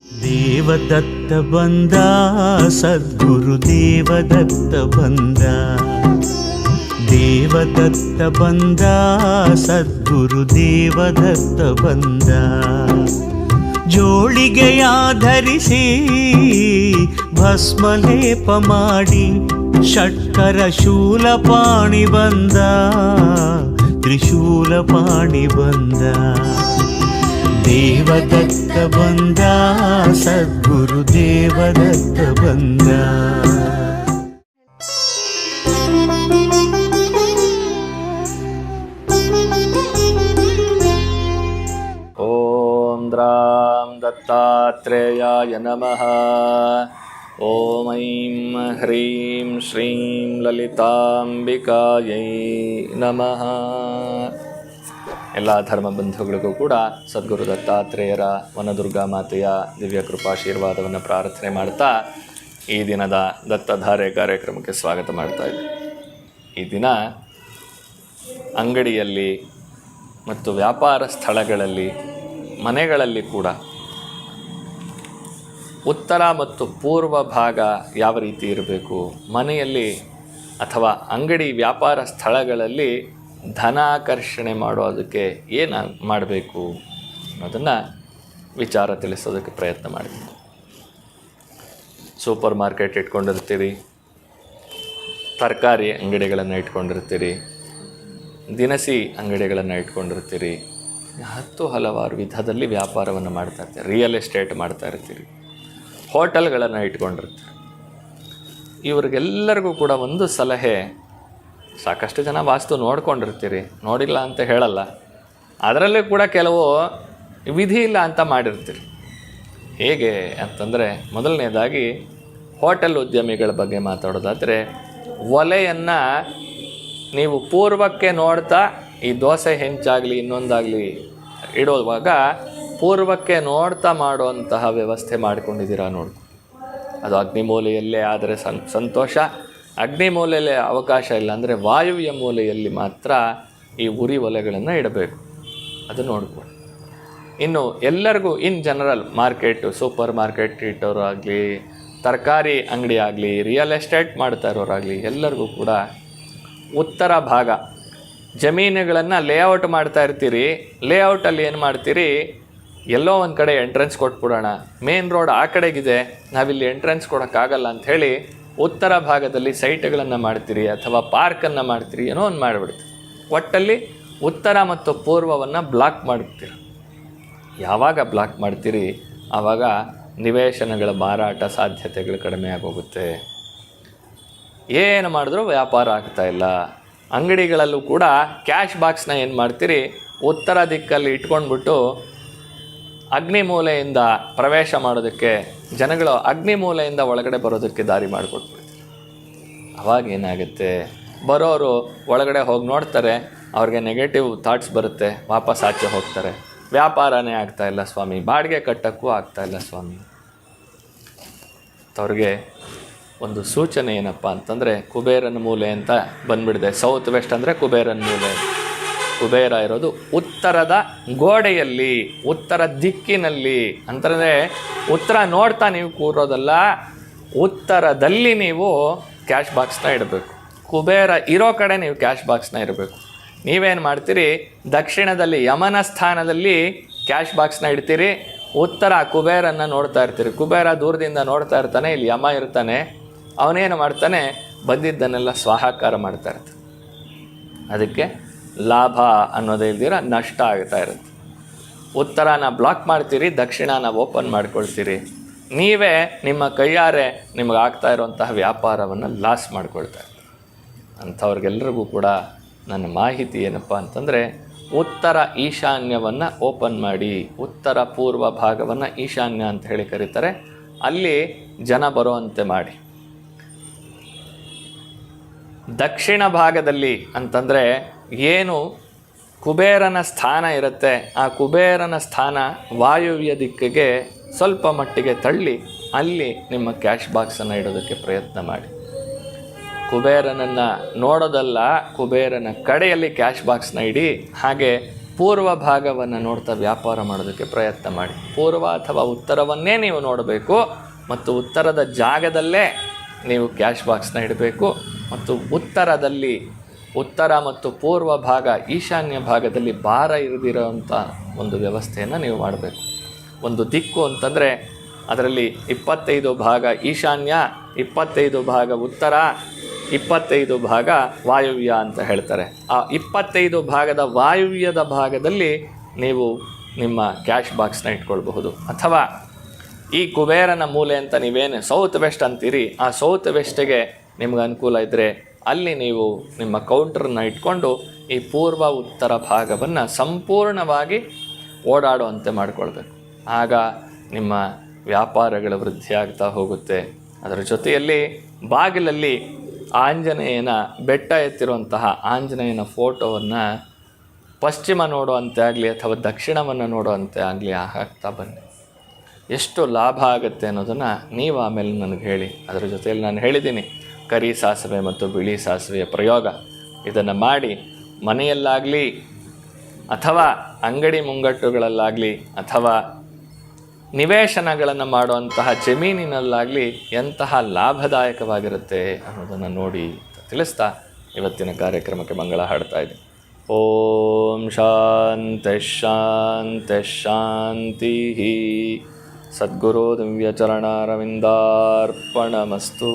ದೇವದತ್ತ ಬಂದ ಸದ್ಗುರು ದೇವದತ್ತ ಬಂದ, ದೇವದತ್ತ ಬಂದ ಸದ್ಗುರು ದೇವದತ್ತ ಬಂದ. ಜೋಳಿಗೆಯ ಧರಿಸಿ ಭಸ್ಮಲೇಪ ಮಾಡಿ ಷಟ್ಕರ ಶೂಲಪಾಣಿ ಬಂದ, ತ್ರಿಶೂಲಪಾಣಿ ಬಂದ. ದೇವದತ್ತ ಬಂದ ಸದ್ಗುರು ದೇವದತ್ತ ಬಂದ. ಓಂ ದ್ರಾಂ ದತ್ತಾತ್ರೇಯಾಯ ನಮಃ. ಓಂ ಐಂ ಹ್ರೀಂ ಶ್ರೀಂ ಲಲಿತಾಂಬಿಕಾಯೈ ನಮಃ. ಎಲ್ಲ ಧರ್ಮ ಬಂಧುಗಳಿಗೂ ಕೂಡ ಸದ್ಗುರು ದತ್ತಾತ್ರೇಯರ ವನದುರ್ಗಾ ಮಾತೆಯ ದಿವ್ಯ ಕೃಪಾಶೀರ್ವಾದವನ್ನು ಪ್ರಾರ್ಥನೆ ಮಾಡ್ತಾ ಈ ದಿನದ ದತ್ತಧಾರೆ ಕಾರ್ಯಕ್ರಮಕ್ಕೆ ಸ್ವಾಗತ ಮಾಡ್ತಾ ಇದ್ದೆ. ಈ ದಿನ ಅಂಗಡಿಯಲ್ಲಿ ಮತ್ತು ವ್ಯಾಪಾರ ಸ್ಥಳಗಳಲ್ಲಿ, ಮನೆಗಳಲ್ಲಿ ಕೂಡ ಉತ್ತರ ಮತ್ತು ಪೂರ್ವ ಭಾಗ ಯಾವ ರೀತಿ ಇರಬೇಕು, ಮನೆಯಲ್ಲಿ ಅಥವಾ ಅಂಗಡಿ ವ್ಯಾಪಾರ ಸ್ಥಳಗಳಲ್ಲಿ ಧನಾಕರ್ಷಣೆ ಮಾಡೋದಕ್ಕೆ ಏನು ಮಾಡಬೇಕು ಅನ್ನೋದನ್ನು ವಿಚಾರ ತಿಳಿಸೋದಕ್ಕೆ ಪ್ರಯತ್ನ ಮಾಡ್ತೀನಿ. ಸೂಪರ್ ಮಾರ್ಕೆಟ್ ಇಟ್ಕೊಂಡಿರ್ತೀರಿ, ತರಕಾರಿ ಅಂಗಡಿಗಳನ್ನು ಇಟ್ಕೊಂಡಿರ್ತೀರಿ, ದಿನಸಿ ಅಂಗಡಿಗಳನ್ನು ಇಟ್ಕೊಂಡಿರ್ತೀರಿ, ಹಲವಾರು ವಿಧದಲ್ಲಿ ವ್ಯಾಪಾರವನ್ನು ಮಾಡ್ತಾ ಇರ್ತೀರಿ, ರಿಯಲ್ ಎಸ್ಟೇಟ್ ಮಾಡ್ತಾ ಇರ್ತೀರಿ, ಹೋಟೆಲ್ಗಳನ್ನು ಇಟ್ಕೊಂಡಿರ್ತೀರಿ. ಇವರಿಗೆಲ್ಲರಿಗೂ ಕೂಡ ಒಂದು ಸಲಹೆ, ಸಾಕಷ್ಟು ಜನ ವಾಸ್ತು ನೋಡ್ಕೊಂಡಿರ್ತೀರಿ, ನೋಡಿಲ್ಲ ಅಂತ ಹೇಳಲ್ಲ, ಅದರಲ್ಲೂ ಕೂಡ ಕೆಲವು ವಿಧಿ ಇಲ್ಲ ಅಂತ ಮಾಡಿರ್ತೀರಿ. ಹೇಗೆ ಅಂತಂದರೆ, ಮೊದಲನೇದಾಗಿ ಹೋಟೆಲ್ ಉದ್ಯಮಿಗಳ ಬಗ್ಗೆ ಮಾತಾಡೋದಾದರೆ, ಒಲೆಯನ್ನು ನೀವು ಪೂರ್ವಕ್ಕೆ ನೋಡ್ತಾ ಈ ದೋಸೆ ಹೆಂಚಾಗಲಿ ಇನ್ನೊಂದಾಗಲಿ ಇಡುವಾಗ ಪೂರ್ವಕ್ಕೆ ನೋಡ್ತಾ ಮಾಡುವಂತಹ ವ್ಯವಸ್ಥೆ ಮಾಡ್ಕೊಂಡಿದ್ದೀರಾ ನೋಡಿ. ಅದು ಅಗ್ನಿಮೂಲೆಯಲ್ಲೇ ಆದರೆ ಸಂತೋಷ. ಅಗ್ನಿಮೂಲೆಯಲ್ಲಿ ಅವಕಾಶ ಇಲ್ಲ ಅಂದರೆ ವಾಯುವ್ಯ ಮೂಲೆಯಲ್ಲಿ ಮಾತ್ರ ಈ ಉರಿ ಒಲೆಗಳನ್ನು ಇಡಬೇಕು. ಅದು ನೋಡ್ಕೊಳ್ಳಿ. ಇನ್ನು ಎಲ್ಲರಿಗೂ in general market, super market ಇಟ್ಟವರಾಗಲಿ, ತರಕಾರಿ ಅಂಗಡಿ ಆಗಲಿ, ರಿಯಲ್ ಎಸ್ಟೇಟ್ ಮಾಡ್ತಾ ಇರೋರಾಗಲಿ, ಎಲ್ಲರಿಗೂ ಕೂಡ ಉತ್ತರ ಭಾಗ ಜಮೀನುಗಳನ್ನು ಲೇಔಟ್ ಮಾಡ್ತಾ ಇರ್ತೀರಿ. ಲೇಔಟಲ್ಲಿ ಏನು ಮಾಡ್ತೀರಿ, ಎಲ್ಲೋ ಒಂದು ಕಡೆ ಎಂಟ್ರೆನ್ಸ್ ಕೊಟ್ಬಿಡೋಣ, ಮೇನ್ ರೋಡ್ ಆ ಕಡೆಗಿದೆ, ನಾವಿಲ್ಲಿ ಎಂಟ್ರೆನ್ಸ್ ಕೊಡೋಕ್ಕಾಗಲ್ಲ ಅಂಥೇಳಿ ಉತ್ತರ ಭಾಗದಲ್ಲಿ ಸೈಟ್ಗಳನ್ನು ಮಾಡ್ತೀರಿ ಅಥವಾ ಪಾರ್ಕನ್ನು ಮಾಡ್ತೀರಿ, ಏನೋ ಒಂದು ಮಾಡಿಬಿಡ್ತೀರಿ. ಒಟ್ಟಲ್ಲಿ ಉತ್ತರ ಮತ್ತು ಪೂರ್ವವನ್ನು ಬ್ಲಾಕ್ ಮಾಡ್ತೀರಿ. ಯಾವಾಗ ಬ್ಲಾಕ್ ಮಾಡ್ತೀರಿ ಆವಾಗ ನಿವೇಶನಗಳ ಮಾರಾಟ ಸಾಧ್ಯತೆಗಳು ಕಡಿಮೆ ಆಗೋಗುತ್ತೆ. ಏನು ಮಾಡಿದ್ರೂ ವ್ಯಾಪಾರ ಆಗ್ತಾಯಿಲ್ಲ. ಅಂಗಡಿಗಳಲ್ಲೂ ಕೂಡ ಕ್ಯಾಶ್ ಬಾಕ್ಸ್ನ ಏನು ಮಾಡ್ತೀರಿ, ಉತ್ತರ ದಿಕ್ಕಲ್ಲಿ ಇಟ್ಕೊಂಡ್ಬಿಟ್ಟು ಅಗ್ನಿಮೂಲೆಯಿಂದ ಪ್ರವೇಶ ಮಾಡೋದಕ್ಕೆ, ಜನಗಳು ಅಗ್ನಿಮೂಲೆಯಿಂದ ಒಳಗಡೆ ಬರೋದಕ್ಕೆ ದಾರಿ ಮಾಡಿಕೊಟ್ಬಿಡ್ತೀವಿ. ಅವಾಗ ಏನಾಗುತ್ತೆ, ಬರೋರು ಒಳಗಡೆ ಹೋಗಿ ನೋಡ್ತಾರೆ, ಅವ್ರಿಗೆ ನೆಗೆಟಿವ್ ಥಾಟ್ಸ್ ಬರುತ್ತೆ, ವಾಪಸ್ ಆಚೆ ಹೋಗ್ತಾರೆ. ವ್ಯಾಪಾರನೇ ಆಗ್ತಾಯಿಲ್ಲ ಸ್ವಾಮಿ, ಬಾಡಿಗೆ ಕಟ್ಟೋಕ್ಕೂ ಆಗ್ತಾಯಿಲ್ಲ ಸ್ವಾಮಿ. ಅವ್ರಿಗೆ ಒಂದು ಸೂಚನೆ ಏನಪ್ಪ ಅಂತಂದರೆ, ಕುಬೇರನ ಮೂಲೆ ಅಂತ ಬಂದುಬಿಡಿದೆ. ಸೌತ್ ವೆಸ್ಟ್ ಅಂದರೆ ಕುಬೇರನ ಮೂಲೆ. ಕುಬೇರ ಇರೋದು ಉತ್ತರದ ಗೋಡೆಯಲ್ಲಿ, ಉತ್ತರ ದಿಕ್ಕಿನಲ್ಲಿ. ಅಂತಂದರೆ ಉತ್ತರ ನೋಡ್ತಾ ನೀವು ಕೂರೋದಲ್ಲ, ಉತ್ತರದಲ್ಲಿ ನೀವು ಕ್ಯಾಶ್ ಬಾಕ್ಸ್ನ ಇಡಬೇಕು. ಕುಬೇರ ಇರೋ ಕಡೆ ನೀವು ಕ್ಯಾಶ್ ಬಾಕ್ಸ್ನ ಇಡಬೇಕು. ನೀವೇನು ಮಾಡ್ತೀರಿ, ದಕ್ಷಿಣದಲ್ಲಿ ಯಮನ ಸ್ಥಾನದಲ್ಲಿ ಕ್ಯಾಶ್ ಬಾಕ್ಸ್ನ ಇಡ್ತೀರಿ, ಉತ್ತರ ಕುಬೇರನ್ನು ನೋಡ್ತಾ ಇರ್ತೀರಿ. ಕುಬೇರ ದೂರದಿಂದ ನೋಡ್ತಾ ಇರ್ತಾನೆ, ಇಲ್ಲಿ ಯಮ ಇರ್ತಾನೆ, ಅವನೇನು ಮಾಡ್ತಾನೆ, ಬಂದಿದ್ದನ್ನೆಲ್ಲ ಸ್ವಾಹಾಕಾರ ಮಾಡ್ತಾ ಇರ್ತಾನೆ. ಅದಕ್ಕೆ ಲಾಭ ಅನ್ನೋದೇ ಇಲ್ದಿರ ನಷ್ಟ ಆಗ್ತಾ ಇರುತ್ತೆ. ಉತ್ತರನ ಬ್ಲಾಕ್ ಮಾಡ್ತೀರಿ, ದಕ್ಷಿಣನ ಓಪನ್ ಮಾಡ್ಕೊಳ್ತೀರಿ. ನೀವೇ ನಿಮ್ಮ ಕೈಯಾರೆ ನಿಮಗೆ ಆಗ್ತಾ ಇರುವಂತಹ ವ್ಯಾಪಾರವನ್ನು ಲಾಸ್ ಮಾಡ್ಕೊಳ್ತಾರೆ. ಅಂಥವ್ರಿಗೆಲ್ರಿಗೂ ಕೂಡ ನನ್ನ ಮಾಹಿತಿ ಏನಪ್ಪ ಅಂತಂದರೆ, ಉತ್ತರ ಈಶಾನ್ಯವನ್ನು ಓಪನ್ ಮಾಡಿ, ಉತ್ತರ ಪೂರ್ವ ಭಾಗವನ್ನು ಈಶಾನ್ಯ ಅಂತ ಹೇಳಿ ಕರೀತಾರೆ, ಅಲ್ಲಿ ಜನ ಬರುವಂತೆ ಮಾಡಿ. ದಕ್ಷಿಣ ಭಾಗದಲ್ಲಿ ಅಂತಂದರೆ ಏನು ಕುಬೇರನ ಸ್ಥಾನ ಇರುತ್ತೆ, ಆ ಕುಬೇರನ ಸ್ಥಾನ ವಾಯುವ್ಯ ದಿಕ್ಕಿಗೆ ಸ್ವಲ್ಪ ಮಟ್ಟಿಗೆ ತಳ್ಳಿ ಅಲ್ಲಿ ನಿಮ್ಮ ಕ್ಯಾಶ್ ಬಾಕ್ಸನ್ನು ಇಡೋದಕ್ಕೆ ಪ್ರಯತ್ನ ಮಾಡಿ. ಕುಬೇರನನ್ನು ನೋಡೋದಲ್ಲ, ಕುಬೇರನ ಕಡೆಯಲ್ಲಿ ಕ್ಯಾಶ್ ಬಾಕ್ಸ್ನ ಇಡಿ. ಹಾಗೆ ಪೂರ್ವ ಭಾಗವನ್ನು ನೋಡ್ತಾ ವ್ಯಾಪಾರ ಮಾಡೋದಕ್ಕೆ ಪ್ರಯತ್ನ ಮಾಡಿ. ಪೂರ್ವ ಅಥವಾ ಉತ್ತರವನ್ನೇ ನೀವು ನೋಡಬೇಕು ಮತ್ತು ಉತ್ತರದ ಜಾಗದಲ್ಲೇ ನೀವು ಕ್ಯಾಶ್ ಬಾಕ್ಸ್ನ ಇಡಬೇಕು. ಮತ್ತು ಉತ್ತರದಲ್ಲಿ ಉತ್ತರ ಮತ್ತು ಪೂರ್ವ ಭಾಗ, ಈಶಾನ್ಯ ಭಾಗದಲ್ಲಿ ಭಾರ ಇರದಿರೋವಂಥ ಒಂದು ವ್ಯವಸ್ಥೆಯನ್ನು ನೀವು ಮಾಡಬೇಕು. ಒಂದು ದಿಕ್ಕು ಅಂತಂದರೆ ಅದರಲ್ಲಿ 25 ಭಾಗ ಈಶಾನ್ಯ, 25 ಭಾಗ ಉತ್ತರ, 25 ಭಾಗ ವಾಯುವ್ಯ ಅಂತ ಹೇಳ್ತಾರೆ. ಆ 25 ಭಾಗದ ವಾಯುವ್ಯದ ಭಾಗದಲ್ಲಿ ನೀವು ನಿಮ್ಮ ಕ್ಯಾಶ್ ಬಾಕ್ಸ್ನ ಇಟ್ಕೊಳ್ಬಹುದು. ಅಥವಾ ಈ ಕುಬೇರನ ಮೂಲೆ ಅಂತ ನೀವೇನು ಸೌತ್ ವೆಸ್ಟ್ ಅಂತೀರಿ, ಆ ಸೌತ್ ವೆಸ್ಟಿಗೆ ನಿಮ್ಗೆ ಅನುಕೂಲ ಇದ್ದರೆ ಅಲ್ಲಿ ನೀವು ನಿಮ್ಮ ಕೌಂಟ್ರನ್ನ ಇಟ್ಕೊಂಡು ಈ ಪೂರ್ವ ಉತ್ತರ ಭಾಗವನ್ನು ಸಂಪೂರ್ಣವಾಗಿ ಓಡಾಡುವಂತೆ ಮಾಡಿಕೊಳ್ಬೇಕು. ಆಗ ನಿಮ್ಮ ವ್ಯಾಪಾರಗಳ ವೃದ್ಧಿ ಆಗ್ತಾ ಹೋಗುತ್ತೆ. ಅದರ ಜೊತೆಯಲ್ಲಿ ಬಾಗಿಲಲ್ಲಿ ಆಂಜನೇಯನ ಬೆಟ್ಟ ಎತ್ತಿರುವಂತಹ ಆಂಜನೇಯನ ಫೋಟೋವನ್ನು ಪಶ್ಚಿಮ ನೋಡುವಂತೆ ಆಗಲಿ ಅಥವಾ ದಕ್ಷಿಣವನ್ನು ನೋಡುವಂತೆ ಆಗಲಿ ಹಾಕ್ತಾ ಬನ್ನಿ. ಎಷ್ಟು ಲಾಭ ಆಗುತ್ತೆ ಅನ್ನೋದನ್ನು ನೀವು ಆಮೇಲೆ ನನಗೆ ಹೇಳಿ. ಅದರ ಜೊತೆಯಲ್ಲಿ ನಾನು ಹೇಳಿದ್ದೀನಿ, ಕರಿ ಸಾಸಿವೆ ಮತ್ತು ಬಿಳಿ ಸಾಸಿವೆಯ ಪ್ರಯೋಗ, ಇದನ್ನು ಮಾಡಿ ಮನೆಯಲ್ಲಾಗಲಿ ಅಥವಾ ಅಂಗಡಿ ಮುಂಗಟ್ಟುಗಳಲ್ಲಾಗಲಿ ಅಥವಾ ನಿವೇಶನಗಳನ್ನು ಮಾಡುವಂತಹ ಜಮೀನಿನಲ್ಲಾಗಲಿ ಎಂತಹ ಲಾಭದಾಯಕವಾಗಿರುತ್ತೆ ಅನ್ನೋದನ್ನು ನೋಡಿ ತಿಳಿಸ್ತಾ ಇವತ್ತಿನ ಕಾರ್ಯಕ್ರಮಕ್ಕೆ ಮಂಗಳ ಹಾಡ್ತಾ ಇದೆ. ಓಂ ಶಾಂತಿ ಶಾಂತಿ ಶಾಂತಿ. ಸದ್ಗುರು ದಿವ್ಯಚರಣಾರವಿಂದಾರ್ಪಣಮಸ್ತು.